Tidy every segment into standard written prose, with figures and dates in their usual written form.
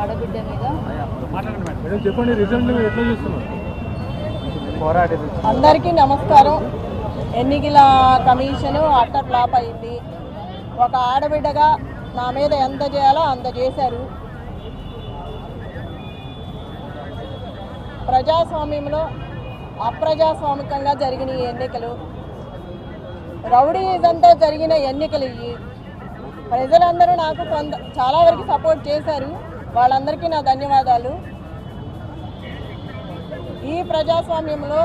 ఆడబిడ్డ మీద. అందరికీ నమస్కారం. ఎన్నికల కమిషన్ అట్టర్ ఫ్లాప్ అయింది. ఒక ఆడబిడ్డగా నా మీద ఎంత చేయాలో అంత చేశారు. ప్రజాస్వామ్యంలో అప్రజాస్వామికంగా జరిగిన ఈ ఎన్నికలు, రౌడీయిజంతో జరిగిన ఎన్నికలు ఇవి. ప్రజలందరూ నాకు చాలా వరకు సపోర్ట్ చేశారు. వాళ్ళందరికీ నా ధన్యవాదాలు. ఈ ప్రజాస్వామ్యంలో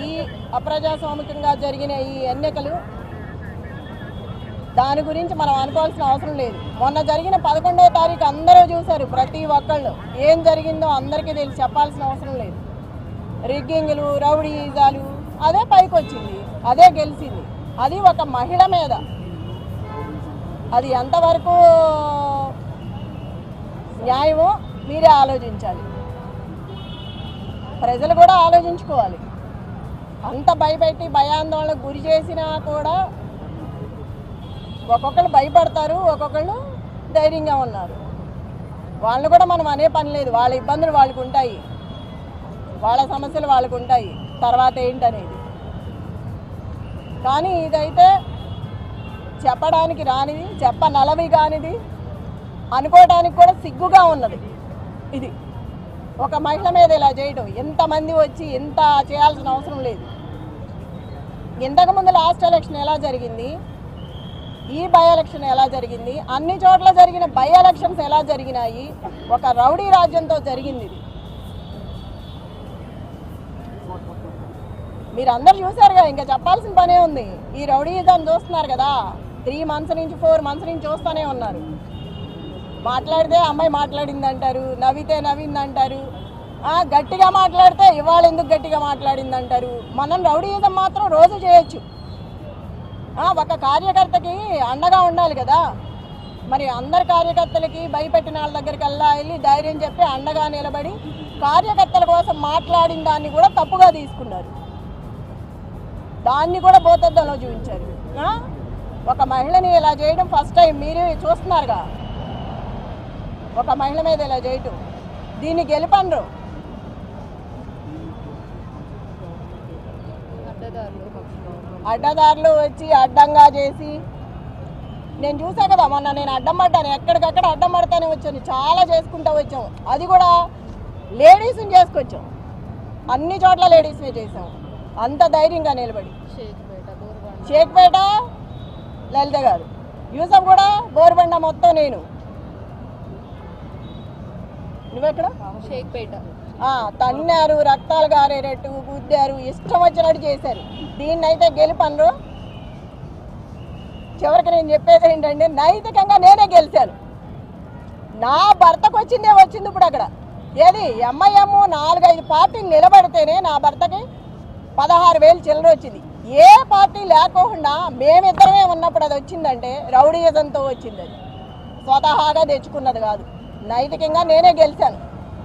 ఈ అప్రజాస్వామికంగా జరిగిన ఈ ఎన్నికలు దాని గురించి మనం అనుకోవాల్సిన అవసరం లేదు. మొన్న జరిగిన 11వ తారీఖు అందరూ చూశారు. ప్రతి ఒక్కళ్ళు ఏం జరిగిందో అందరికీ తెలిసి చెప్పాల్సిన అవసరం లేదు. రిగ్గింగ్లు, రౌడీయిజాలు అదే పైకి వచ్చింది, అదే గెలిచింది. అది ఒక మహిళ మీద. అది ఎంతవరకు న్యాయమో మీరే ఆలోచించాలి. ప్రజలు కూడా ఆలోచించుకోవాలి. అంత భయపెట్టి భయాందోళనకు గురి చేసినా కూడా ఒక్కొక్కరు భయపడతారు, ఒక్కొక్కళ్ళు ధైర్యంగా ఉన్నారు. వాళ్ళని కూడా మనం అనే పని లేదు. వాళ్ళ ఇబ్బందులు వాళ్ళకు ఉంటాయి, వాళ్ళ సమస్యలు వాళ్ళకు ఉంటాయి. తర్వాత ఏంటనేది కానీ ఇదైతే చెప్పడానికి రానిది, చెప్పనలవి కానిది, అనుకోవడానికి కూడా సిగ్గుగా ఉన్నది. ఇది ఒక మహిళ మీద ఇలా చేయడం, ఎంతమంది వచ్చి ఎంత చేయాల్సిన అవసరం లేదు. ఇంతకుముందు లాస్ట్ ఎలక్షన్ ఎలా జరిగింది, ఈ బై ఎలక్షన్ ఎలా జరిగింది, అన్ని చోట్ల జరిగిన బై ఎలక్షన్స్ ఎలా జరిగినాయి, ఒక రౌడీ రాజ్యంతో జరిగింది. ఇది మీరు అందరు చూసారుగా, ఇంకా చెప్పాల్సిన పనే ఉంది. ఈ రౌడీయిజాన్ని చూస్తున్నారు కదా, 3 months నుంచి 4 months నుంచి చూస్తూనే ఉన్నారు. మాట్లాడితే అమ్మాయి మాట్లాడింది అంటారు, నవ్వితే నవ్వింది అంటారు, గట్టిగా మాట్లాడితే ఇవాళ ఎందుకు గట్టిగా మాట్లాడింది అంటారు. మనం రౌడీయిజం మాత్రం రోజు చేయొచ్చు. ఒక కార్యకర్తకి అండగా ఉండాలి కదా. మరి అందరు కార్యకర్తలకి భయపెట్టిన వాళ్ళ దగ్గరికి వెళ్ళి ధైర్యం చెప్పి అండగా నిలబడి కార్యకర్తల కోసం మాట్లాడిన దాన్ని కూడా తప్పుగా తీసుకున్నారు. దాన్ని కూడా భూతద్దంలో చూపించారు. ఒక మహిళని ఇలా చేయడం ఫస్ట్ టైం మీరు చూస్తున్నారుగా. ఒక మహిళ మీద ఇలా చేయటం, దీన్ని గెలుపండ్రు. అడ్డదారులు వచ్చి అడ్డంగా చేసి, నేను చూసా కదా మొన్న, నేను అడ్డం పడ్డాను, ఎక్కడికక్కడ అడ్డం పడతానే వచ్చాను. చాలా చేసుకుంటూ వచ్చాము. అది కూడా లేడీస్ని చేసుకొచ్చాం. అన్ని చోట్ల లేడీస్నే చేసాం. అంత ధైర్యంగా నిలబడి. షేక్పేట లలిత గారు, యూసఫ్ కూడా బోర్బండ మొత్తం నేను. నువ్వెక్కడ? షేక్పేట. తన్నారు, రక్తాలు గారేటట్టు గుద్దారు, ఇష్టం వచ్చినట్టు చేశారు. దీన్నైతే గెలుపన్రు. చివరికి నేను చెప్పేది ఏంటంటే, నైతికంగా నేనే గెలిచాను. నా భర్తకు వచ్చింది ఇప్పుడు అక్కడ. ఏది ఎంఐఎం 4-5 పార్టీలు నిలబడితేనే నా భర్తకి 16,000 చిల్లర వచ్చింది. ఏ పార్టీ లేకుండా మేమిద్దరమే ఉన్నప్పుడు అది వచ్చిందంటే రౌడీయిజంతో వచ్చింది. అది స్వతహాగా తెచ్చుకున్నది కాదు. నైతికంగా నేనే గెలిచాను.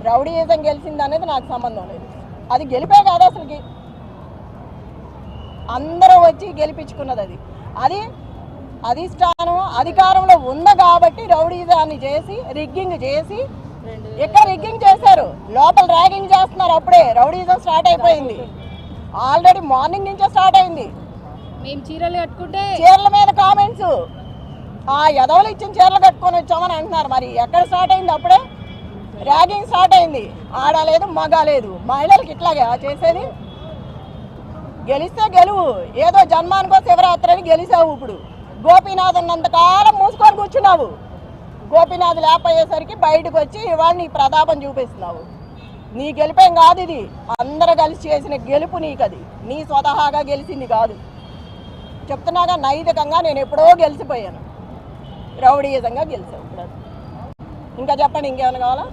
రౌడీయిజం గెలిచింది అనేది నాకు సంబంధం లేదు. అది గెలిపే కాదు అసలుకి. అందరూ వచ్చి గెలిపించుకున్నది. అది అధిష్టానం అధికారంలో ఉంది కాబట్టి రౌడీయిజాన్ని చేసి, రిగ్గింగ్ చేసి, ఇక్కడ రిగ్గింగ్ చేశారు, లోపల ర్యాగింగ్ చేస్తున్నారు. అప్పుడే రౌడీయిజం స్టార్ట్ అయిపోయింది. ఆల్రెడీ మార్నింగ్ నుంచే స్టార్ట్ అయింది. మేము చీరలు కట్టుకుంటే చీరల మీద కామెంట్స్, ఎదవలు ఇచ్చిన చీరలు కట్టుకొని వచ్చామని అంటున్నారు. మరి ఎక్కడ స్టార్ట్ అయింది? అప్పుడే ర్యాగింగ్ స్టార్ట్ అయింది. ఆడలేదు, మగ లేదు. మహిళలకు ఇట్లాగే చేసేది. గెలిస్తే గెలువు, ఏదో జన్మానికో శివరాత్రి అని గెలిచావు. ఇప్పుడు గోపీనాథ్ ఉన్నంతకాలం మూసుకొని కూర్చున్నావు. గోపీనాథ్ లేపయ్యేసరికి బయటకు వచ్చి ఇవాళ నీ ప్రతాపం చూపిస్తున్నావు. నీ గెలిపేం కాదు ఇది. అందరూ కలిసి చేసిన గెలుపు నీకు. అది నీ స్వతహాగా గెలిచింది కాదు. చెప్తున్నాగా, నైతికంగా నేను ఎప్పుడో గెలిచిపోయాను. రౌడీయిజంగా గెలిచావు. ఇంకా చెప్పండి, ఇంకేమైనా కావాలా?